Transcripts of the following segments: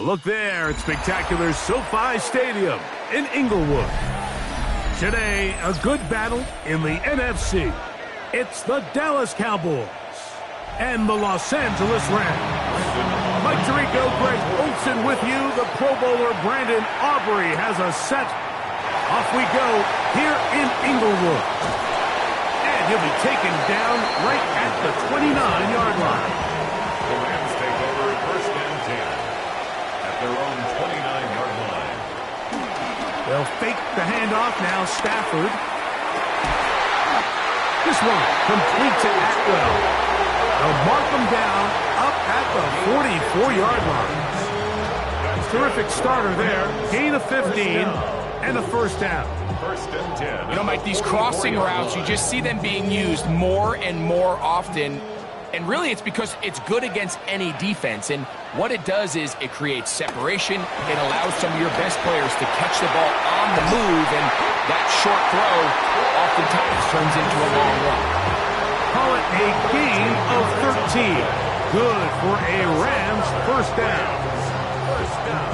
Look there at spectacular SoFi Stadium in Inglewood. Today, a good battle in the NFC. It's the Dallas Cowboys and the Los Angeles Rams. Mike Tirico, Greg Olsen with you. The Pro Bowler Brandon Aubrey has a set. Off we go here in Inglewood. And he'll be taken down right at the 29-yard line. The Rams take over first and 10 at their own 29-yard line. They'll fake the handoff now. Stafford. This one complete to Atwell. They'll mark them down up at the 44-yard line. Terrific starter there. Gain of 15 and a first down. First and 10. You know, Mike, these crossing routes, you just see them being used more and more often. And really, it's because it's good against any defense. And what it does is it creates separation. It allows some of your best players to catch the ball on the move. And that short throw oftentimes turns into a long run. Call it a gain of 13. Good for a Rams first down.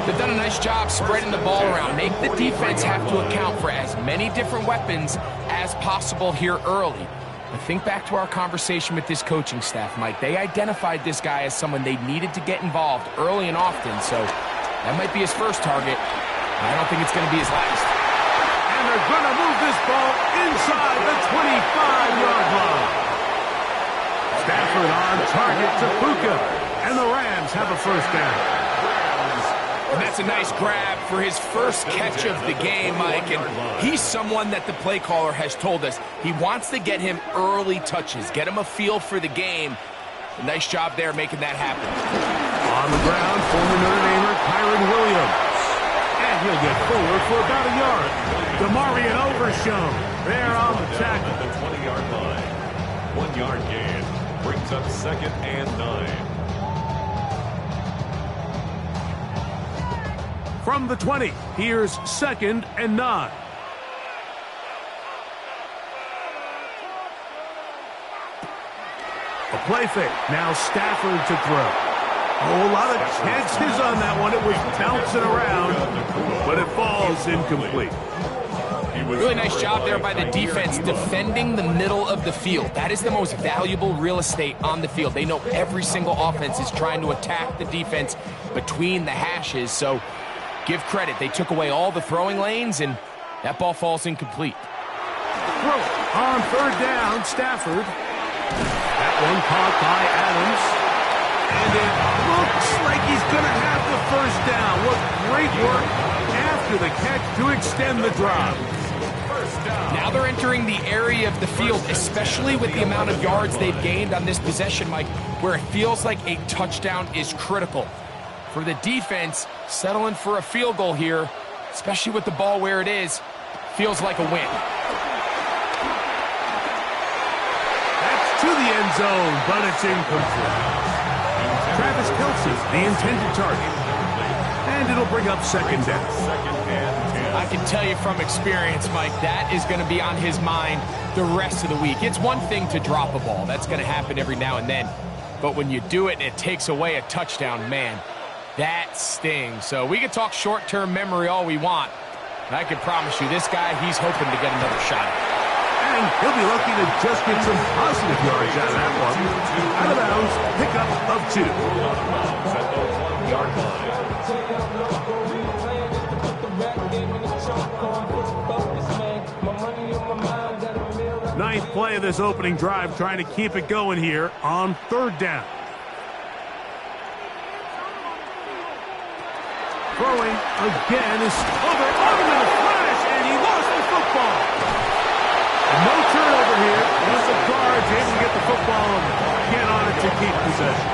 They've done a nice job spreading the ball around. Make the defense have to account for as many different weapons as possible here early. But think back to our conversation with this coaching staff, Mike. They identified this guy as someone they needed to get involved early and often. So that might be his first target. But I don't think it's going to be his last. And they're going to move this ball inside the 25-yard line. Stafford on target to Puka. And the Rams have a first down. And that's a nice grab for his first catch of the game, Mike. And he's someone that the play caller has told us he wants to get him early touches, get him a feel for the game. A nice job there making that happen. On the ground, former Notre Damer Kyron Williams. And he'll get forward for about a yard. Demarion Overshown there on the tackle. The 20-yard line. 1 yard gain. Brings up second and 9. From the 20, here's second and 9. A play fake. Now Stafford to throw. Oh, a lot of chances on that one. It was bouncing around, but it falls incomplete. Really nice job there by the defense defending the middle of the field. That is the most valuable real estate on the field. They know every single offense is trying to attack the defense between the hashes, so give credit. They took away all the throwing lanes, and that ball falls incomplete. Throw on third down, Stafford. That one caught by Adams. And it looks like he's going to have the first down. What great work after the catch to extend the drive. Now they're entering the area of the field, especially with the amount of yards they've gained on this possession, Mike, where it feels like a touchdown is critical. For the defense, settling for a field goal here, especially with the ball where it is, feels like a win. That's to the end zone, but it's incomplete. Travis Kelce, the intended target. And it'll bring up second down. I can tell you from experience, Mike, that is going to be on his mind the rest of the week. It's one thing to drop a ball. That's going to happen every now and then. But when you do it and it takes away a touchdown, man, that stings. So we can talk short-term memory all we want. But I can promise you, this guy, he's hoping to get another shot. And he'll be lucky to just get some positive yards out of that one. Out of bounds, pickup of 2. At the 1-yard line. Ninth play of this opening drive, trying to keep it going here on third down. Throwing again is over. On him in a flash, and he lost the football. No turnover here. Once the guard's able to get the football and get on it to keep possession.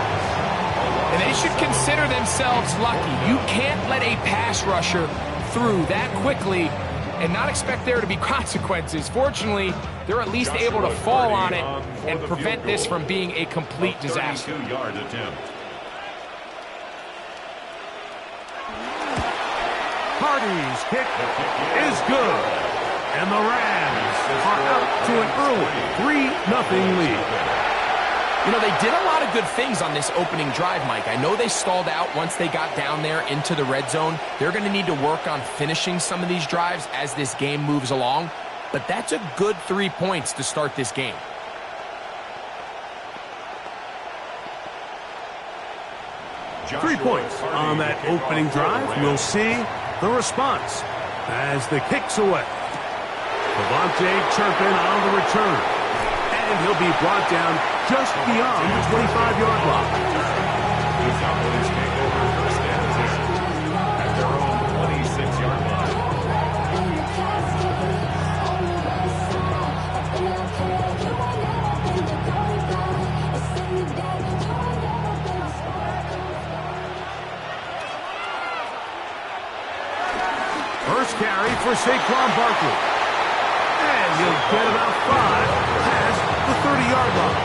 And they should consider themselves lucky. You can't let a pass rusher through that quickly and not expect there to be consequences. Fortunately, they're at least able to fall on it and prevent this from being a complete disaster. 32-yard attempt. Hardy's kick is good. And the Rams are out to an early 3-0 lead. You know, they did a lot of good things on this opening drive, Mike. I know they stalled out once they got down there into the red zone. They're going to need to work on finishing some of these drives as this game moves along. But that's a good 3 points to start this game. Joshua 3 points on that opening drive. We'll see the response as the kick's away. Devontae Turpin on the return. And he'll be brought down just beyond the 25-yard line. The Cowboys take over first down position at their own 26-yard line. First carry for Saquon Barkley. And he'll get about 5 past the 30-yard line.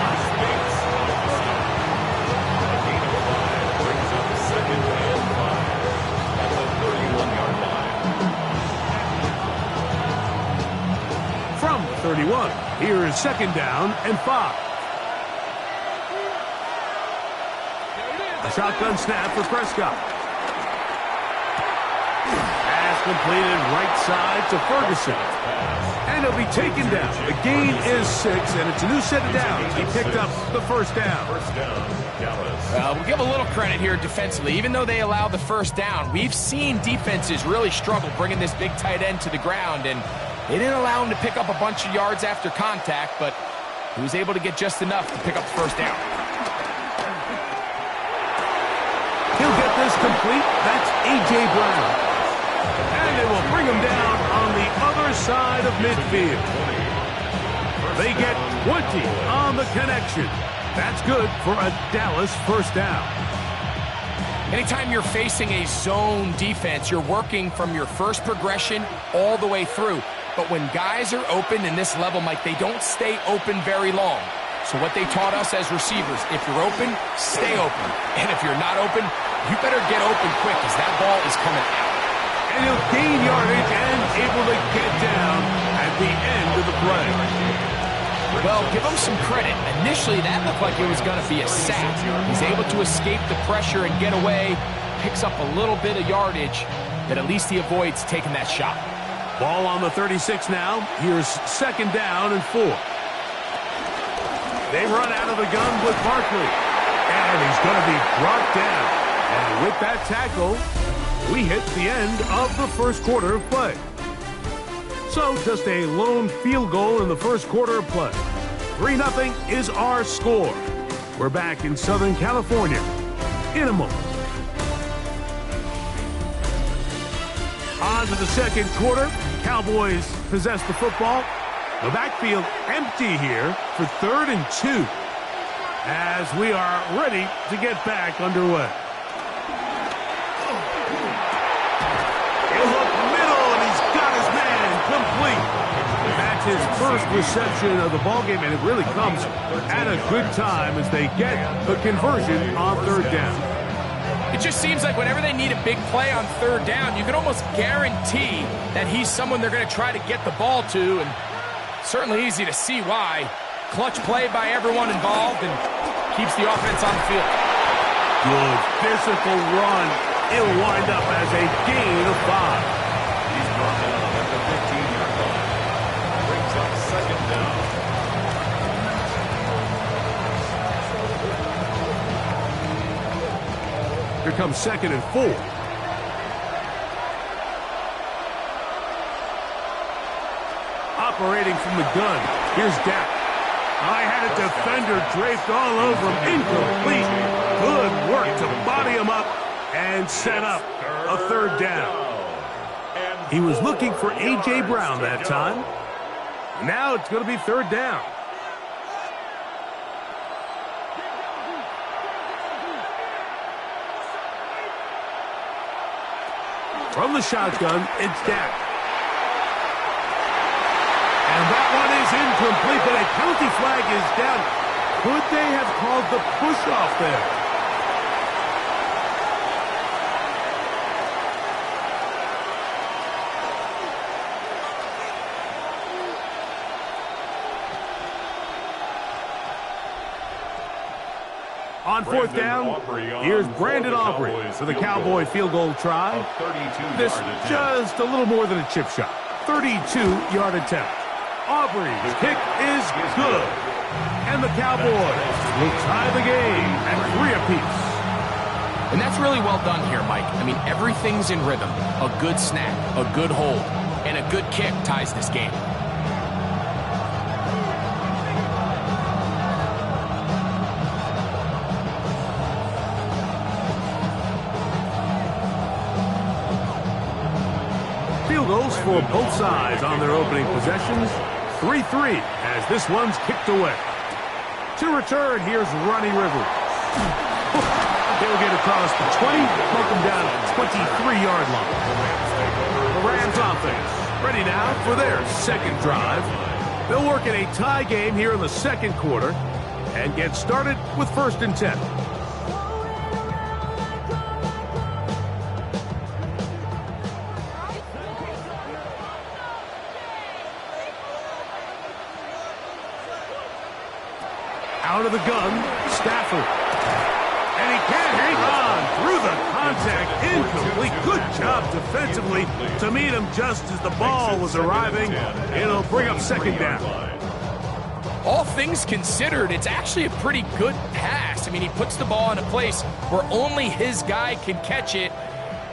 A gain of 5 brings up second and 5 at the 31-yard line. From the 31, here's second down and 5. A shotgun snap for Prescott. Pass completed right side to Ferguson. And he'll be taken down. The gain is 6, and it's a new set of downs. He picked up the first down. First down, Dallas. We'll give a little credit here defensively. Even though they allowed the first down, we've seen defenses really struggle bringing this big tight end to the ground, and they didn't allow him to pick up a bunch of yards after contact, but he was able to get just enough to pick up the first down. He'll get this complete. That's A.J. Brown. And they will bring him down on the other side of midfield. They get 20 on the connection. That's good for a Dallas first down. Anytime you're facing a zone defense, you're working from your first progression all the way through. But when guys are open in this level, Mike, they don't stay open very long. So what they taught us as receivers, if you're open, stay open. And if you're not open, you better get open quick because that ball is coming out. And he'll gain yardage and able to get down at the end of the play. Well, give him some credit. Initially, that looked like it was going to be a sack. He's able to escape the pressure and get away, picks up a little bit of yardage, but at least he avoids taking that shot. Ball on the 36 now. Here's second down and 4. They run out of the gun with Barkley. And he's going to be brought down. And with that tackle, we hit the end of the first quarter of play. So just a lone field goal in the first quarter of play. 3-0 is our score. We're back in Southern California in a moment. On to the second quarter. Cowboys possess the football. The backfield empty here for 3rd and 2 as we are ready to get back underway. He'll look middle, and he's got his man complete. That's his first reception of the ballgame, and it really comes at a good time as they get the conversion on 3rd down. It just seems like whenever they need a big play on 3rd down, you can almost guarantee that he's someone they're going to try to get the ball to, and certainly easy to see why. Clutch play by everyone involved and keeps the offense on the field. Good physical run. It'll wind up as a gain of 5. He's brought down at the 15-yard line. Brings up second down. Here comes 2nd and 4. Operating from the gun. Here's Dak. I had a defender draped all over him. Incomplete. Good work to body him up and set up a 3rd down. He was looking for A.J. Brown that time. Now it's going to be 3rd down. From the shotgun, it's Dak. And that one is incomplete, but a penalty flag is down. Could they have called the push-off there? On fourth down, here's Brandon Aubrey for the Cowboy field goal try. This just a little more than a chip shot. 32-yard attempt. Aubrey's kick is good. And the Cowboys will tie the game at 3 apiece. And that's really well done here, Mike. I mean, everything's in rhythm. A good snap, a good hold, and a good kick ties this game. Field goals for both sides on their opening possessions. 3-3 as this one's kicked away. To return, here's Ronnie Rivers. He'll get across the 20, make him down at the 23-yard line. The Rams offense ready now for their second drive. They'll work in a tie game here in the second quarter and get started with 1st and 10. Out of the gun, Stafford. And he can't hang on through the contact. Incomplete. Good job defensively to meet him just as the ball was arriving. It'll bring up 2nd down. All things considered, it's actually a pretty good pass. I mean, he puts the ball in a place where only his guy can catch it.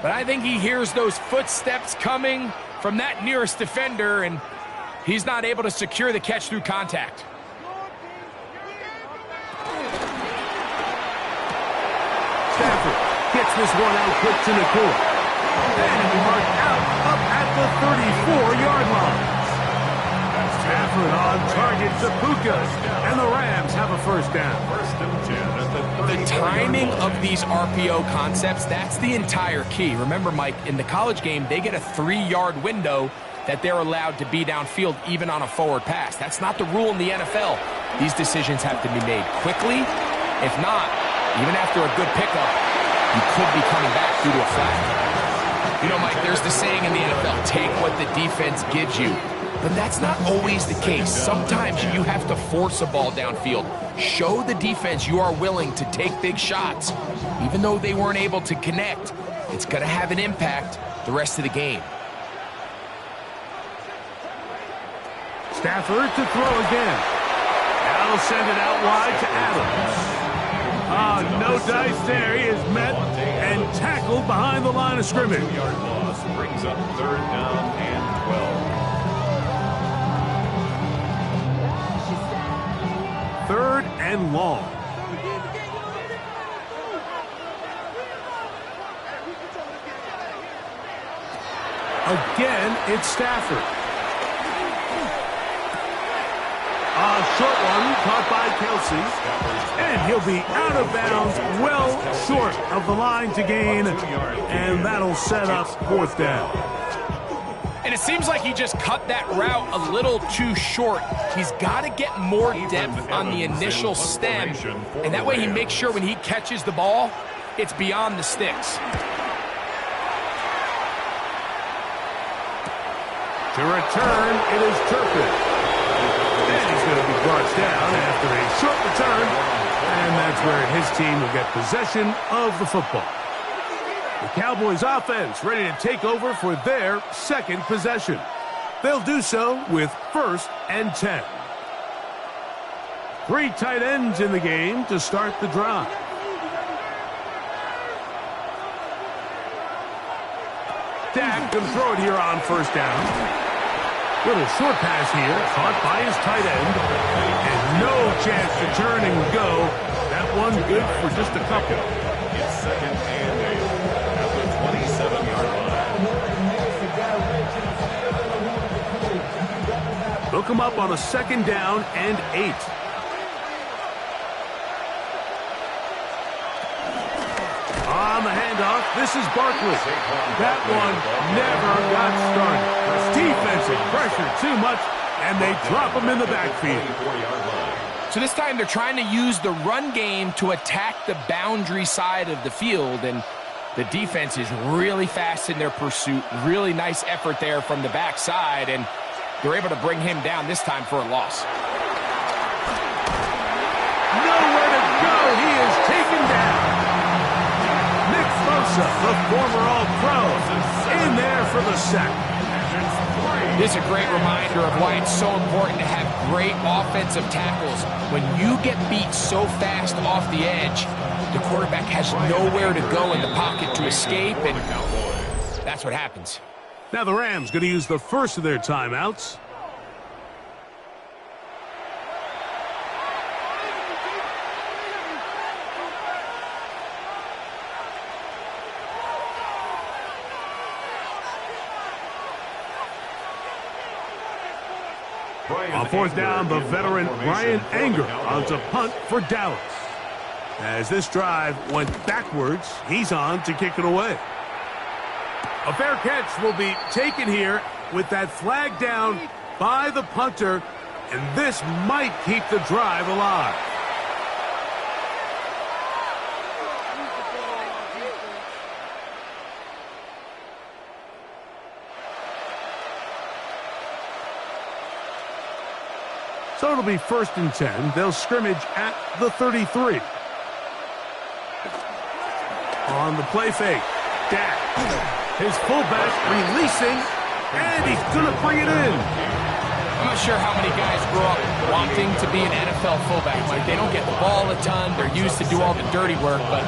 But I think he hears those footsteps coming from that nearest defender, and he's not able to secure the catch through contact. Stafford gets this one out quick to Nakua. Then he marked out up at the 34-yard line. Stafford on target to Puka, and the Rams have a 1st down. 1st and 10 at the Timing of these RPO concepts, that's the entire key. Remember, Mike, in the college game, they get a 3-yard window that they're allowed to be downfield even on a forward pass. That's not the rule in the NFL. These decisions have to be made quickly. If not, even after a good pickup, you could be coming back due to a flag. You know, Mike, there's the saying in the NFL, take what the defense gives you. But that's not always the case. Sometimes you have to force a ball downfield. Show the defense you are willing to take big shots. Even though they weren't able to connect, it's going to have an impact the rest of the game. Stafford to throw again. Now send it out wide to Adams. No dice there. He is met and tackled behind the line of scrimmage. 2-yard loss brings up 3rd down and 12. 3rd and long. Again, it's Stafford. A short one caught by Kelsey. And he'll be out of bounds, well short of the line to gain. And that'll set up 4th down. And it seems like he just cut that route a little too short. He's got to get more depth on the initial stem. And that way he makes sure when he catches the ball, it's beyond the sticks. To return, it is Turpin. And he's going to be brought down after a short return. And that's where his team will get possession of the football. The Cowboys offense ready to take over for their 2nd possession. They'll do so with 1st and 10. 3 tight ends in the game to start the drive. Dak can throw it here on 1st down. Little short pass here, caught by his tight end. And no chance to turn and go. That one good for just a couple. It's 2nd and 8 at the 27-yard line. They'll come up on a 2nd down and 8. On the handoff, this is Barkley. That one never got started. Defensive pressure too much, and they drop him in the backfield. So this time they're trying to use the run game to attack the boundary side of the field, and the defense is really fast in their pursuit. Really nice effort there from the backside, and they're able to bring him down this time for a loss. Nowhere to go. He is taken Bosa, the former All-Pro, in there for the sack. This is a great reminder of why it's so important to have great offensive tackles. When you get beat so fast off the edge, the quarterback has nowhere to go in the pocket to escape, and that's what happens. Now the Rams going to use the first of their timeouts. On fourth down, the veteran Bryan Anger on to punt for Dallas. As this drive went backwards, he's on to kick it away. A fair catch will be taken here with that flag down by the punter, and this might keep the drive alive. So it'll be 1st and 10. They'll scrimmage at the 33. On the play fake, Dak. His fullback releasing, and he's going to bring it in. I'm not sure how many guys grow up wanting to be an NFL fullback. Like, they don't get the ball a ton. They're used to do all the dirty work. But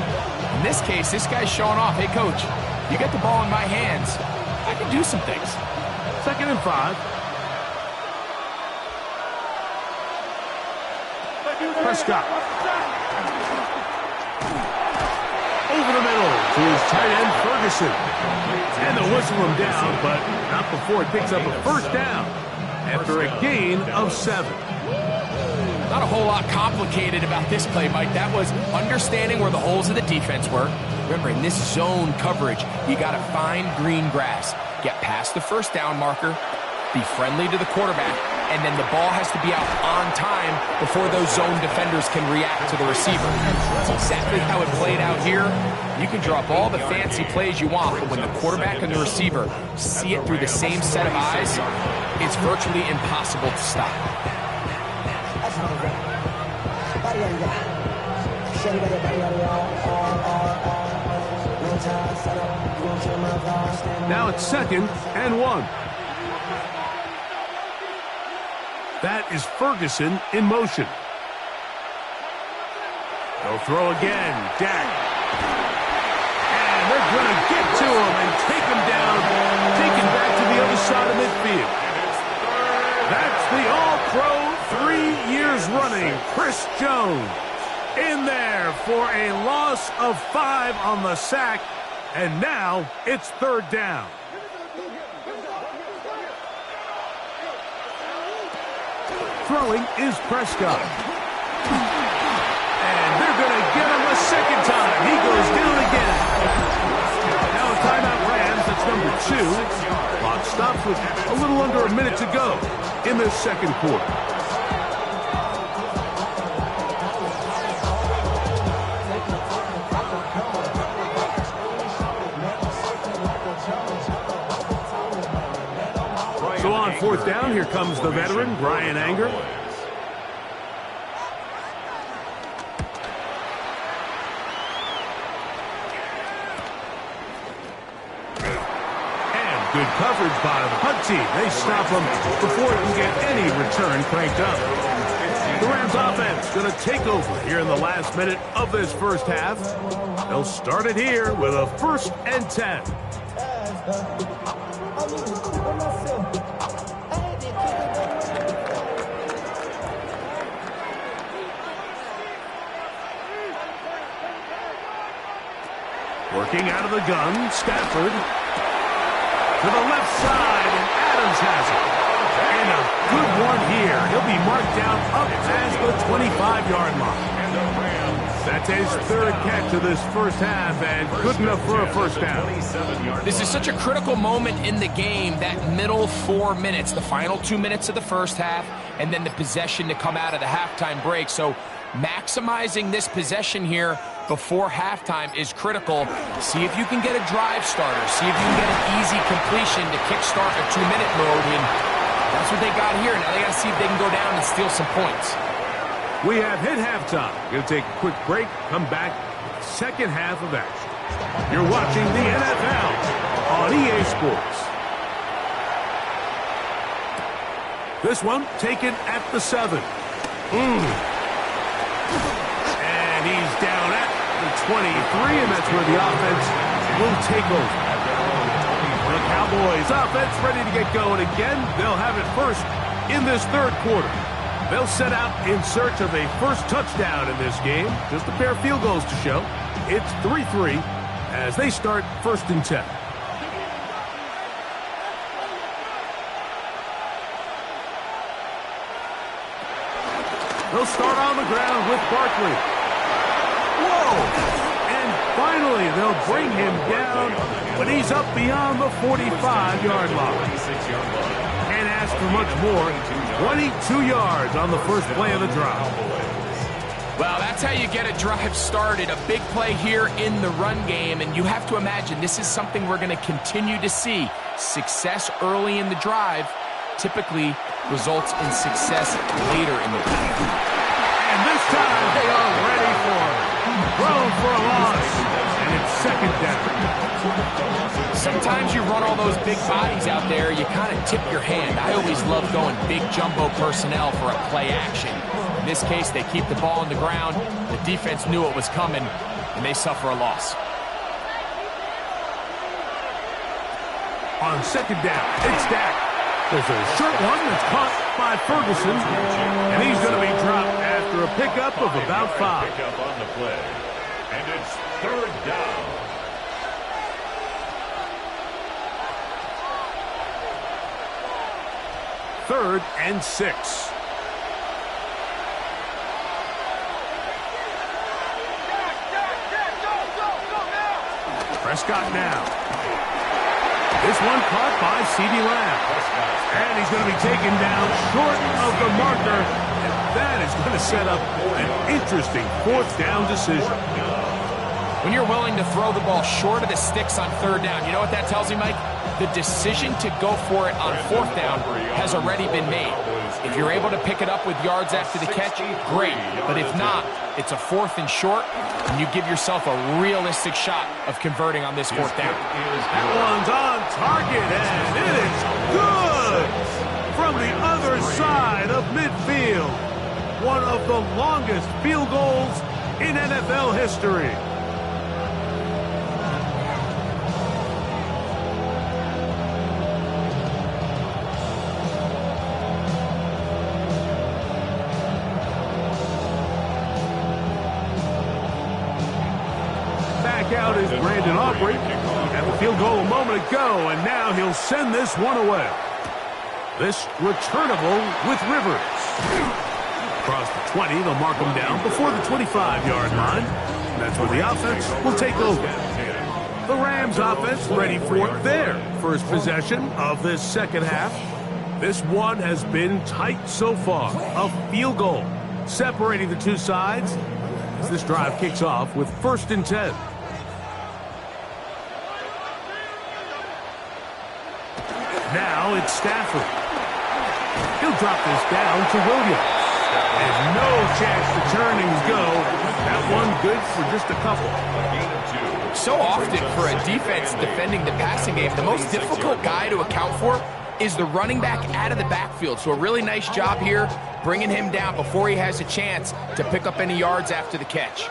in this case, this guy's showing off. Hey, coach, you get the ball in my hands, I can do some things. 2nd and 5. Prescott. Over the middle to his tight end, Ferguson. And they'll whistle him down, but not before he picks up a 1st down after a gain of 7. Not a whole lot complicated about this play, Mike. That was understanding where the holes of the defense were. Remember, in this zone coverage, you got to find green grass, get past the 1st down marker, be friendly to the quarterback, and then the ball has to be out on time before those zone defenders can react to the receiver. That's exactly how it played out here. You can draw up all the fancy plays you want, but when the quarterback and the receiver see it through the same set of eyes, it's virtually impossible to stop. Now it's 2nd and 1. That is Ferguson in motion. They'll throw again. Dak. And they're going to get to him and take him down, take him back to the other side of midfield. That's the All-Pro 3 years running, Chris Jones. In there for a loss of 5 on the sack, and now it's 3rd down. Throwing is Prescott. And they're going to get him a 2nd time. He goes down again. Now a timeout Rams. That's number 2. Clock stops with a little under a minute to go in the 2nd quarter. So on 4th down, here comes the veteran, Bryan Anger. And good coverage by the punt team. They stop him before he can get any return cranked up. The Rams offense going to take over here in the last minute of this 1st half. They'll start it here with a 1st and 10. Working out of the gun, Stafford to the left side, and Adams has it. And a good one here. He'll be marked down up past the 25-yard line. That's his 3rd catch of this 1st half, and good enough for a 1st down. This is such a critical moment in the game, that middle 4 minutes, the final 2 minutes of the 1st half, and then the possession to come out of the halftime break. So maximizing this possession here before halftime is critical. See if you can get a drive starter. See if you can get an easy completion to kickstart a 2-minute mode. And that's what they got here. Now they got to see if they can go down and steal some points. We have hit halftime. Going to take a quick break. Come back. 2nd half of action. You're watching the NFL on EA Sports. This one taken at the 7. And he's down at the 23, and that's where the offense will take over. The Cowboys offense ready to get going again. They'll have it first in this third quarter. They'll set out in search of a first touchdown in this game. Just a pair of field goals to show. It's 3-3 as they start 1st and 10. They'll start on the ground with Barkley. Whoa! And finally, they'll bring him down, but he's up beyond the 45-yard line. Can't ask for much more. 22 yards on the first play of the drive. Well, that's how you get a drive started. A big play here in the run game, and you have to imagine this is something we're going to continue to see. Success early in the drive typically results in success later in the game. And this time they are ready for it. Thrown for a loss, and it's 2nd down. Sometimes you run all those big bodies out there, you kind of tip your hand. I always love going big jumbo personnel for a play action. In this case, they keep the ball on the ground. The defense knew it was coming, and they suffer a loss. On 2nd down, it's Dak. There's a short one that's caught by Ferguson, and he's going to be dropped after a pickup of about 5. Pickup on the play, and it's 3rd down. Third and 6. Prescott now. This one caught by CeeDee Lamb. And he's going to be taken down short of the marker. And that is going to set up an interesting 4th down decision. When you're willing to throw the ball short of the sticks on 3rd down, you know what that tells me, Mike? The decision to go for it on 4th down has already been made. If you're able to pick it up with yards after the catch, great. But if not, it's a 4th and short, and you give yourself a realistic shot of converting on this 4th down. That one's on target, and it is good from the other side of midfield. One of the longest field goals in NFL history. Out is Brandon Aubrey. Had the field goal a moment ago, and now he'll send this one away. This returnable with Rivers. Across the 20, they'll mark him down before the 25-yard line. That's where the offense will take over. The Rams offense ready for their first possession of this 2nd half. This one has been tight so far. A field goal separating the two sides as this drive kicks off with 1st and 10. Now it's Stafford. He'll drop this down to Williams. And no chance to turn things go. That one good for just a couple. So often for a defense defending the passing game, the most difficult guy to account for is the running back out of the backfield. So a really nice job here bringing him down before he has a chance to pick up any yards after the catch.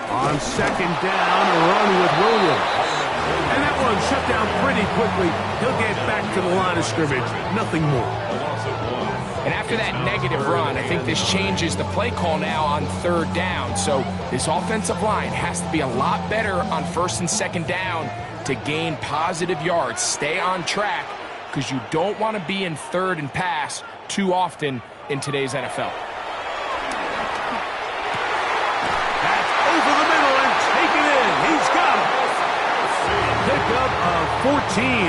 On 2nd down, a run with Williams. And that one shut down pretty quickly. He'll get back to the line of scrimmage. Nothing more. And after that negative run, I think this changes the play call now on 3rd down. So this offensive line has to be a lot better on 1st and 2nd down to gain positive yards. Stay on track because you don't want to be in 3rd and pass too often in today's NFL. Pickup of 14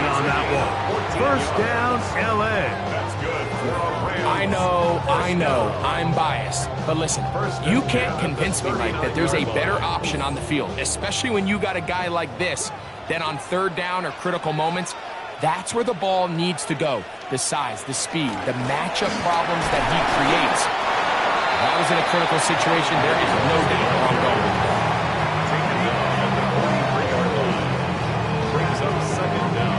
on that one. 1st down, L.A. I know, I'm biased. But listen, you can't convince me, Mike, that there's a better option on the field, especially when you got a guy like this, that on 3rd down or critical moments That's where the ball needs to go. The size, the speed, the matchup problems that he creates. That was in a critical situation. There is no doubt where I'm going with the ball. Taken down at the 43-yard line. Brings up second down.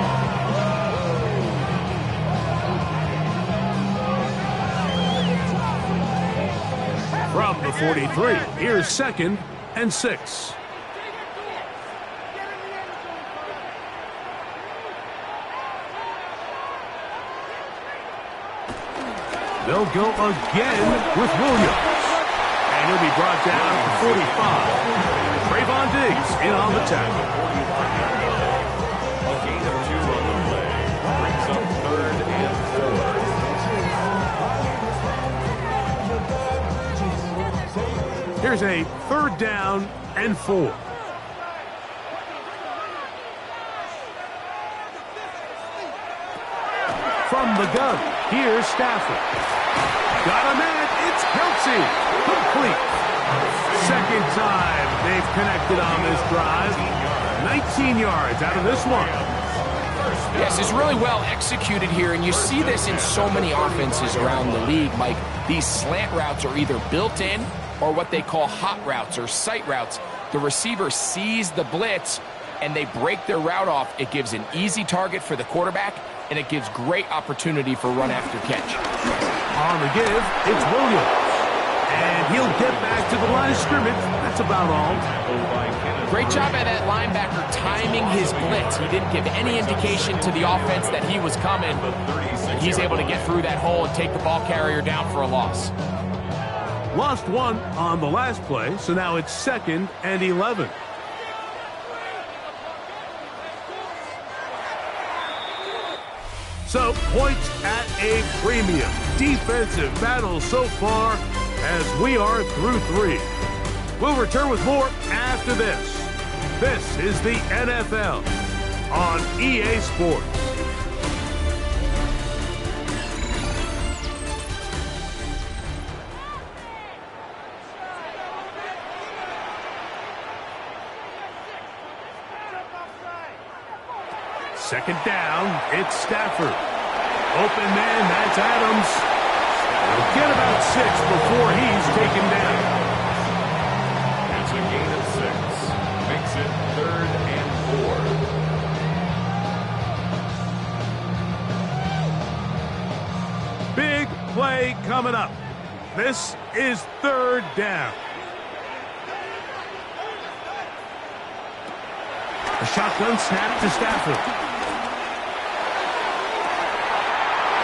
From the 43, here's 2nd and 6. They'll go again with Williams. And he'll be brought down at the 45. Trayvon Diggs in on the tackle. A gain of 2 on the play. Brings up 3rd and 4. Here's a 3rd down and 4. From the gun, here's Stafford. Got a man, it's Kelce. Complete. Second time they've connected on this drive. 19 yards out of this one. Yes, it's really well executed here, and you see this in so many offenses around the league, Mike. These slant routes are either built in or what they call hot routes or sight routes. The receiver sees the blitz, and they break their route off. It gives an easy target for the quarterback, and it gives great opportunity for run after catch. On the give, it's Williams. And he'll get back to the line of scrimmage. That's about all. Great job by that linebacker timing his blitz. He didn't give any indication to the offense that he was coming. He's able to get through that hole and take the ball carrier down for a loss. Lost one on the last play, so now it's 2nd and 11. So, points at a premium. Defensive battle so far as we are through 3. We'll return with more after this. This is the NFL on EA Sports. Second down, it's Stafford. Open man, that's Adams. He'll get about 6 before he's taken down. It's a gain of 6. Makes it 3rd and 4. Big play coming up. This is 3rd down. A shotgun snap to Stafford.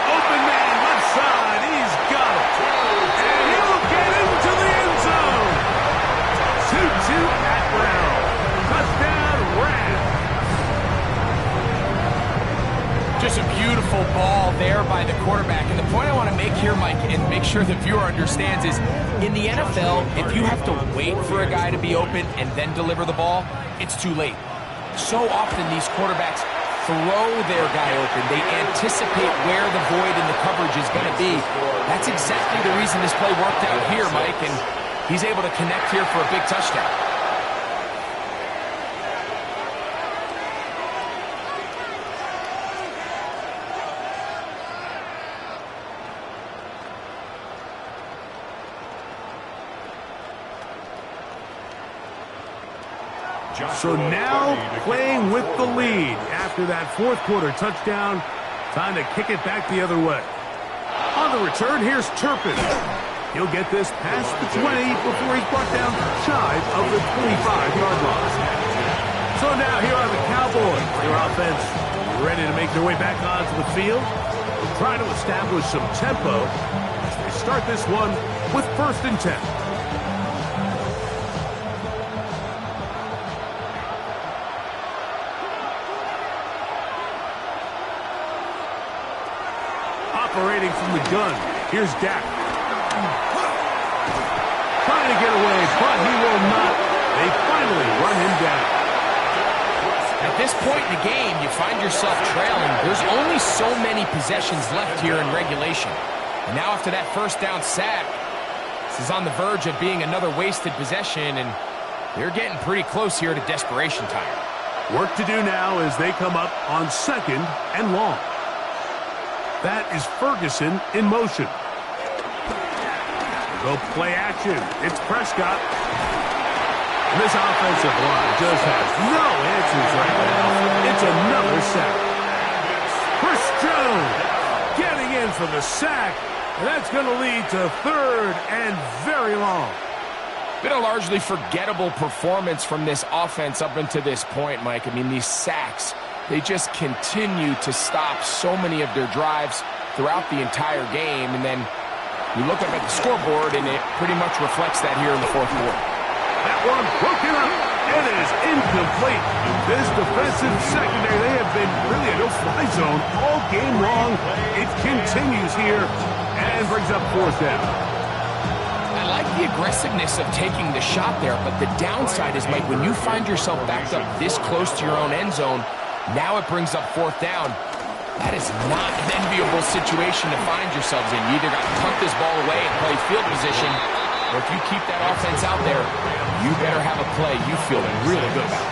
Open man, left side, he's got it. And he'll get into the end zone. Tutu Atwell. Touchdown, Rams. Just a beautiful ball there by the quarterback. And the point I want to make here, Mike, and make sure the viewer understands is, in the NFL, if you have to wait for a guy to be open and then deliver the ball, it's too late. So often these quarterbacks throw their guy open. They anticipate where the void in the coverage is going to be. That's exactly the reason this play worked out here, Mike, and he's able to connect here for a big touchdown. So now playing with the lead after that 4th quarter touchdown. Time to kick it back the other way. On the return, here's Turpin. He'll get this past the 20 before he's brought down shy of the 25-yard line. So now here are the Cowboys. Their offense ready to make their way back onto the field. They'll try to establish some tempo as they start this one with 1st and 10. Operating from the gun, here's Dak. Trying to get away, but he will not. They finally run him down. At this point in the game, you find yourself trailing. There's only so many possessions left here in regulation. And now after that 1st down sack, this is on the verge of being another wasted possession, and they're getting pretty close here to desperation time. Work to do now as they come up on 2nd and long. That is Ferguson in motion. Go play action. It's Prescott. And this offensive line just has no answers right now. It's another sack. Chris Jones getting in for the sack. And that's going to lead to 3rd and very long. Been a largely forgettable performance from this offense up until this point, Mike. I mean, these sacks, they just continue to stop so many of their drives throughout the entire game. And then you look up at the scoreboard, and it pretty much reflects that here in the 4th quarter. That one broken up. It is incomplete. This defensive secondary, they have been really a no-fly zone all game long. It continues here and brings up 4th down. I like the aggressiveness of taking the shot there, but the downside is, Mike, when you find yourself backed up this close to your own end zone, now it brings up 4th down. That is not an enviable situation to find yourselves in. You either got to punt this ball away and play field position, or if you keep that offense out there, you better have a play you feel really good about.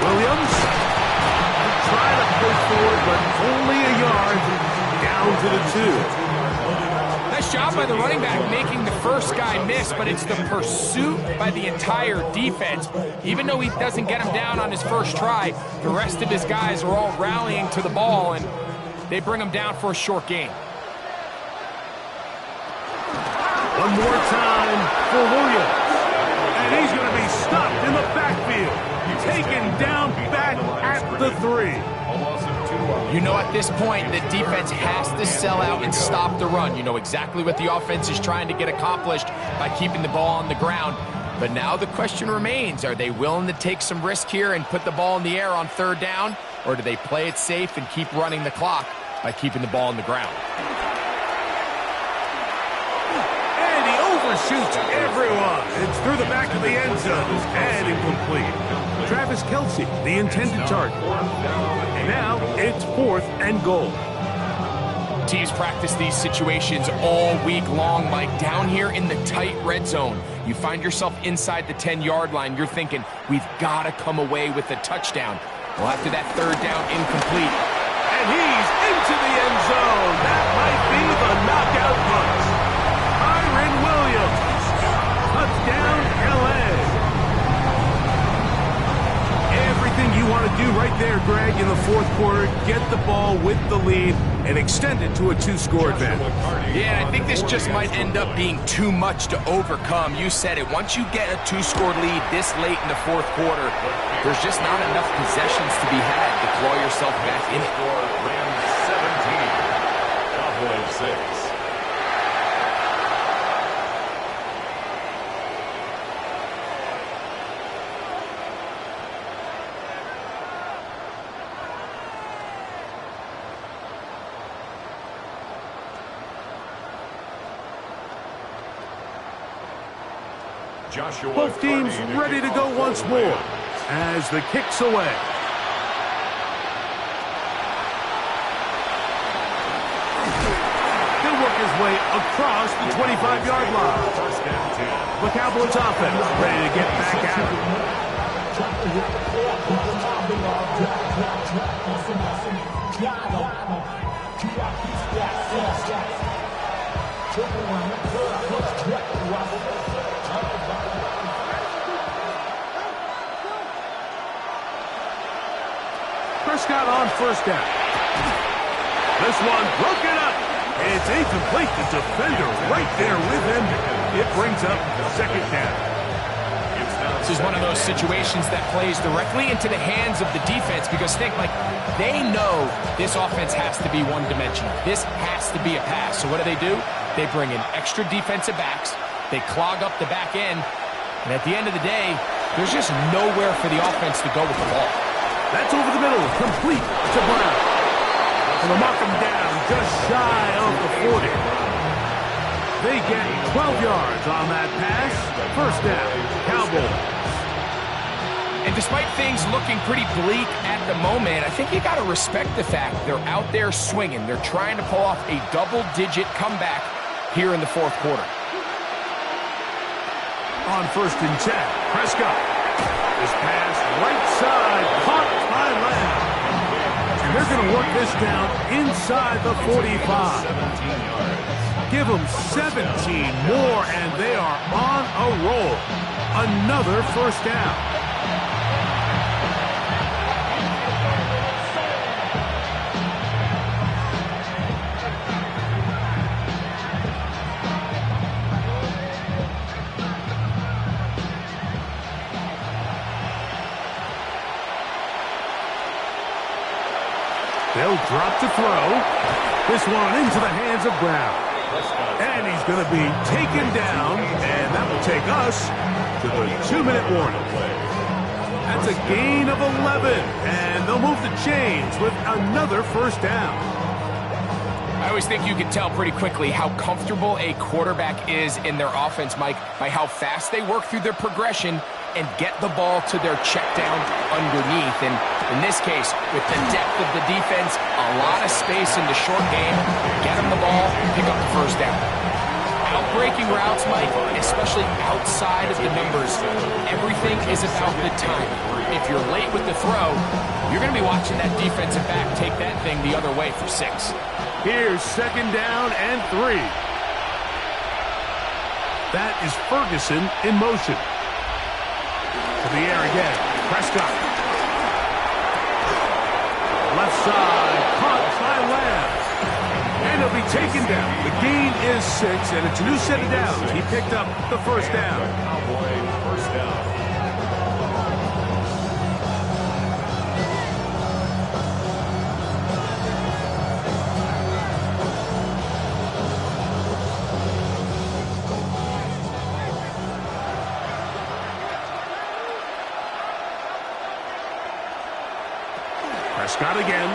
Williams trying to push forward, but only a yard down to the 2. Nice job by the running back making the first guy miss, but it's the pursuit by the entire defense. Even though he doesn't get him down on his first try, the rest of his guys are all rallying to the ball, and they bring him down for a short gain. One more time for Williams. And he's going to be stopped in the backfield. Taken down back at the 3. You know, at this point, the defense has to sell out and stop the run. You know exactly what the offense is trying to get accomplished by keeping the ball on the ground. But now the question remains, are they willing to take some risk here and put the ball in the air on 3rd down? Or do they play it safe and keep running the clock by keeping the ball on the ground? And he overshoots everyone. It's through the back of the end zone and incomplete. Travis Kelce, the intended target. Now it's 4th and goal. Teams practice these situations all week long, Mike. Down here in the tight red zone, you find yourself inside the 10-yard line. You're thinking, we've got to come away with a touchdown. Well, after that 3rd down, incomplete. And he's into the end zone. That might be the knockout punch. Kyren Williams. Touchdown, L.A. Everything you want to do right there, Greg, in the 4th quarter, get the ball with the lead and extend it to a 2-score advantage. Yeah, I think this just might end up being too much to overcome. You said it. Once you get a 2-score lead this late in the 4th quarter, there's just not enough possessions to be had to claw yourself back in it. Rams 17, Cowboys 6. Both teams ready to go once more as the kick's away. He'll work his way across the 25-yard line. The Cowboys offense ready to get back at Prescott on 1st down. This one broken up. It's incomplete. The defender right there with him. It brings up 2nd down. This is one of those situations that plays directly into the hands of the defense because think, like, they know this offense has to be one-dimensional. This has to be a pass. So what do? They bring in extra defensive backs. They clog up the back end. And at the end of the day, there's just nowhere for the offense to go with the ball. That's over the middle, complete to Brown. And they'll mark him down just shy of the 40. They get 12 yards on that pass. 1st down, Cowboys. And despite things looking pretty bleak at the moment, I think you got to respect the fact they're out there swinging. They're trying to pull off a double-digit comeback here in the 4th quarter. on 1st and 10. Prescott. This pass right side, caught by Lamb. And they're going to work this down inside the 45. 17 yards. Give them 17 more, and they are on a roll. Another first down. They'll drop to throw. This one into the hands of Brown. And he's going to be taken down, and that will take us to the 2-minute warning. That's a gain of 11, and they'll move the chains with another first down. I always think you can tell pretty quickly how comfortable a quarterback is in their offense, Mike, by how fast they work through their progression and get the ball to their check down underneath. And in this case, with the depth of the defense, a lot of space in the short game, get them the ball, pick up the first down. Outbreaking routes, Mike, especially outside of the numbers, everything is about the time. If you're late with the throw, you're going to be watching that defensive back take that thing the other way for 6. Here's 2nd down and 3. That is Ferguson in motion. To the air again. Prescott. Left side. Caught by Lamb. And he'll be taken down. The gain is 6, and it's a new set of downs. He picked up the first down. Cowboy first down. Prescott again.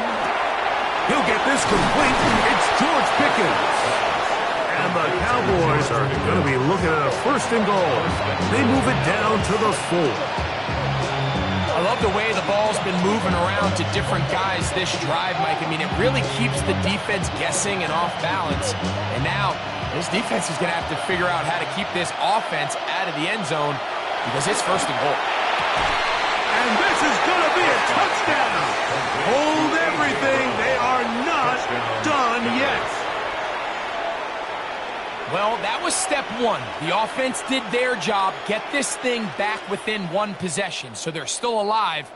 He'll get this complete. It's George Pickens. And the Cowboys are going to be looking at a 1st and goal. They move it down to the 4. I love the way the ball's been moving around to different guys this drive, Mike. I mean, it really keeps the defense guessing and off balance. And now, this defense is going to have to figure out how to keep this offense out of the end zone because it's 1st and goal. And this is going to be a touchdown. Hold everything. They are not done yet. Well, that was step 1. The offense did their job, get this thing back within 1 possession. So they're still alive,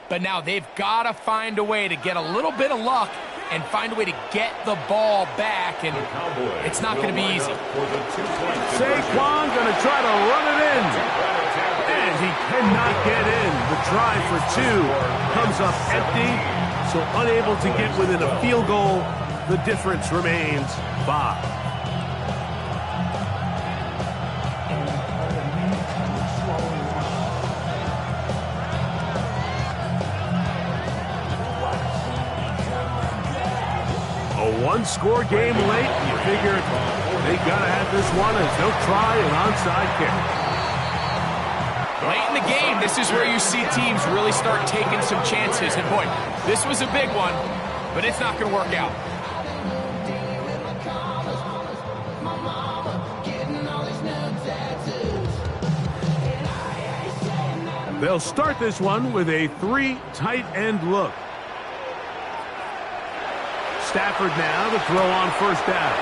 but now they've got to find a way to get a little bit of luck and find a way to get the ball back, and it's not going to be easy. Saquon going to try to run it in. And he cannot get in. The try for 2 comes up empty, so unable to get within a field goal. The difference remains 5. A 1-score game late. You figure they got to have this one, and they'll try an onside kick. Late in the game, this is where you see teams really start taking some chances. And boy, this was a big one, but it's not going to work out. They'll start this one with a 3 tight end look. Stafford now to throw on 1st down.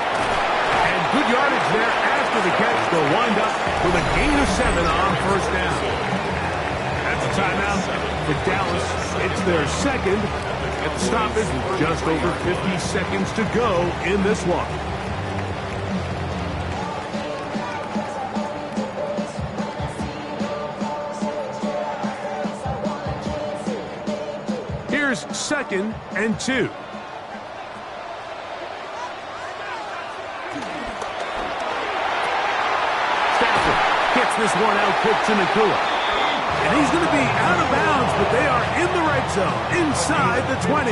And good yardage there after the catch. They'll wind up with a gain of 7 on 1st down. That's a timeout for Dallas. It's their 2nd at the stoppage with just over 50 seconds to go in this one. Here's 2nd and 2. Gets this one out quick to Nakua. And he's going to be out of bounds, but they are in the red zone, inside the 20.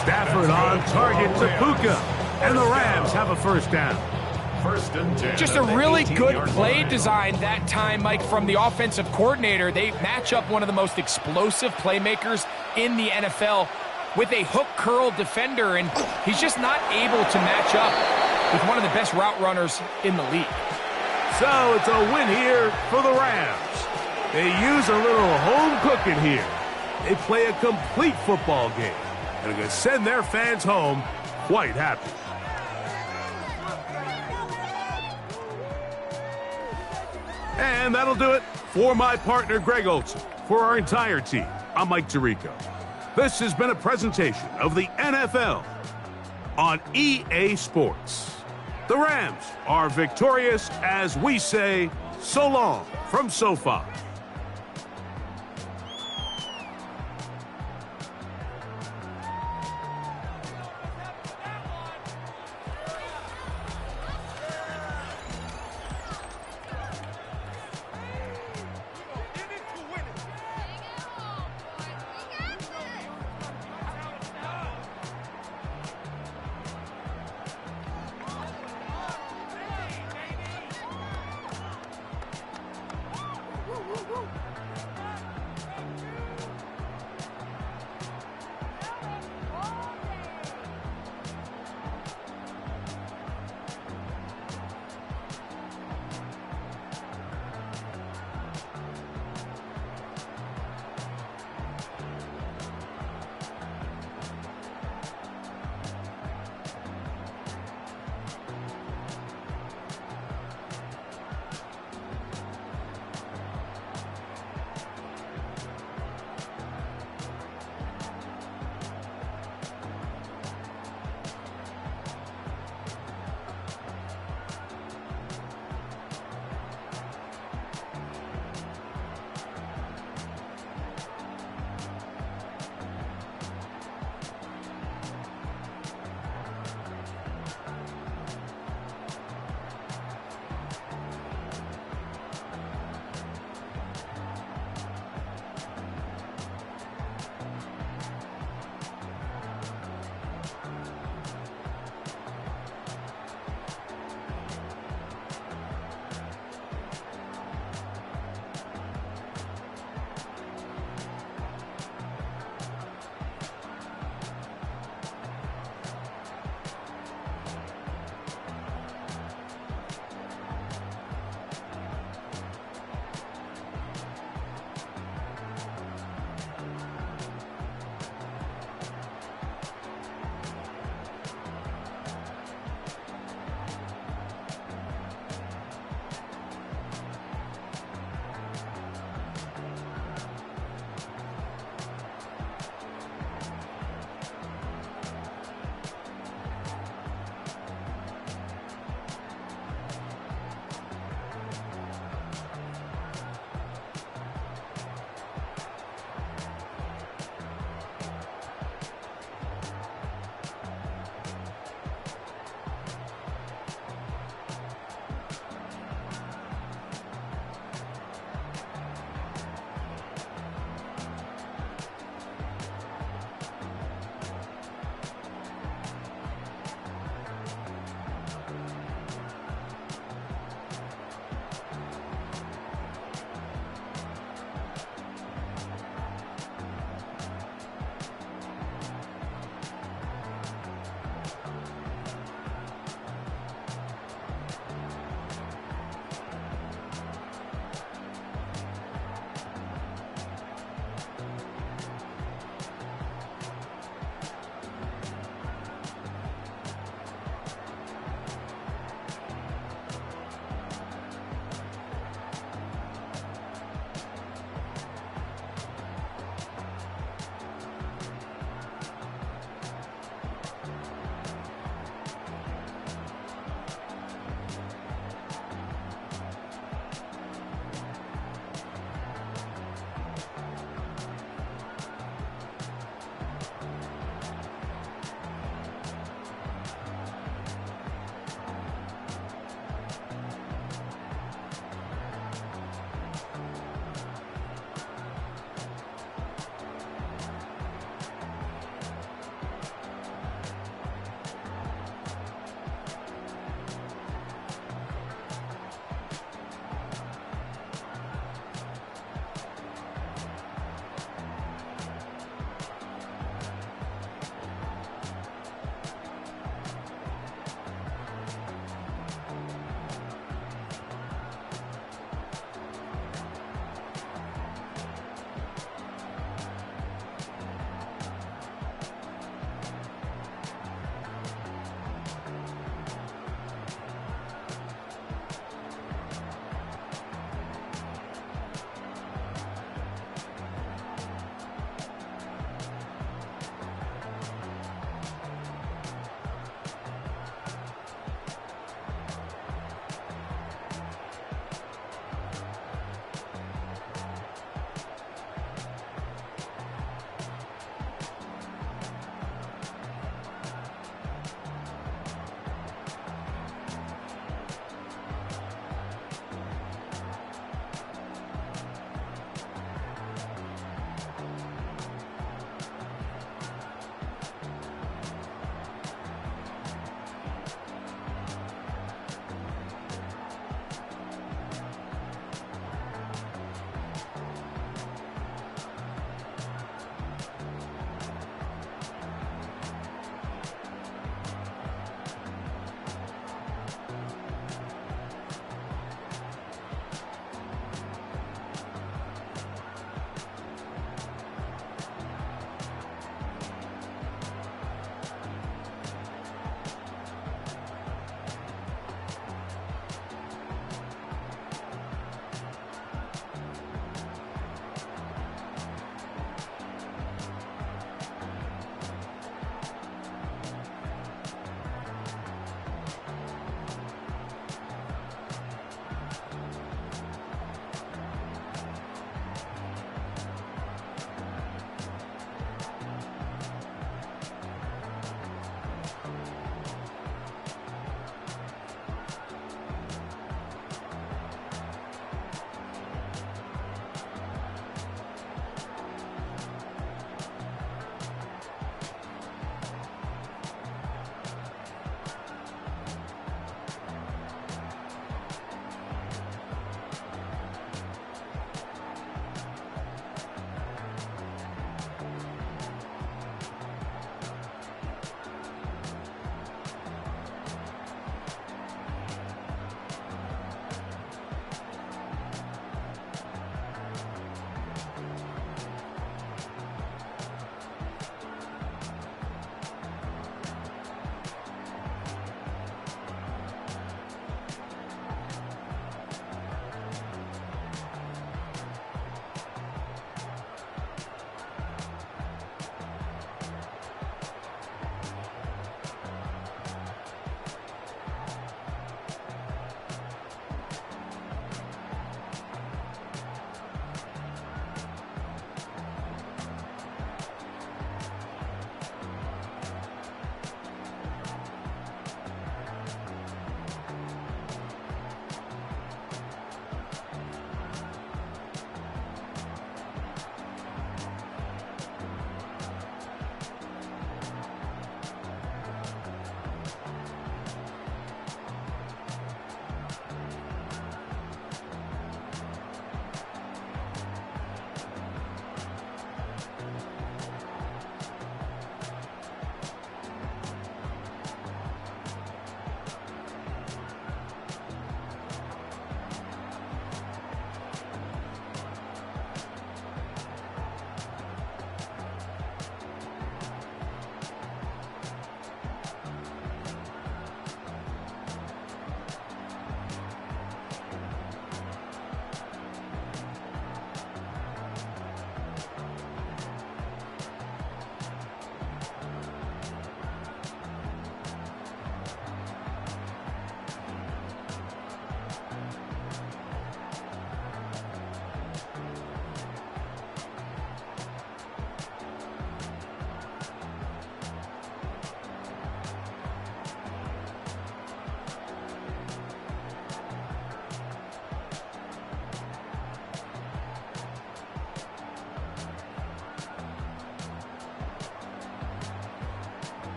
Stafford on target to Puka. And the Rams have a 1st down. 1st and 10. Just a really good play design that time, Mike, from the offensive coordinator. They match up one of the most explosive playmakers in the NFL with a hook curl defender, and he's just not able to match up with one of the best route runners in the league. So it's a win here for the Rams. They use a little home cooking here. They play a complete football game and are going to send their fans home quite happy. And that'll do it for my partner, Greg Olson. For our entire team, I'm Mike Tirico. This has been a presentation of the NFL on EA Sports. The Rams are victorious as we say so long from SoFi.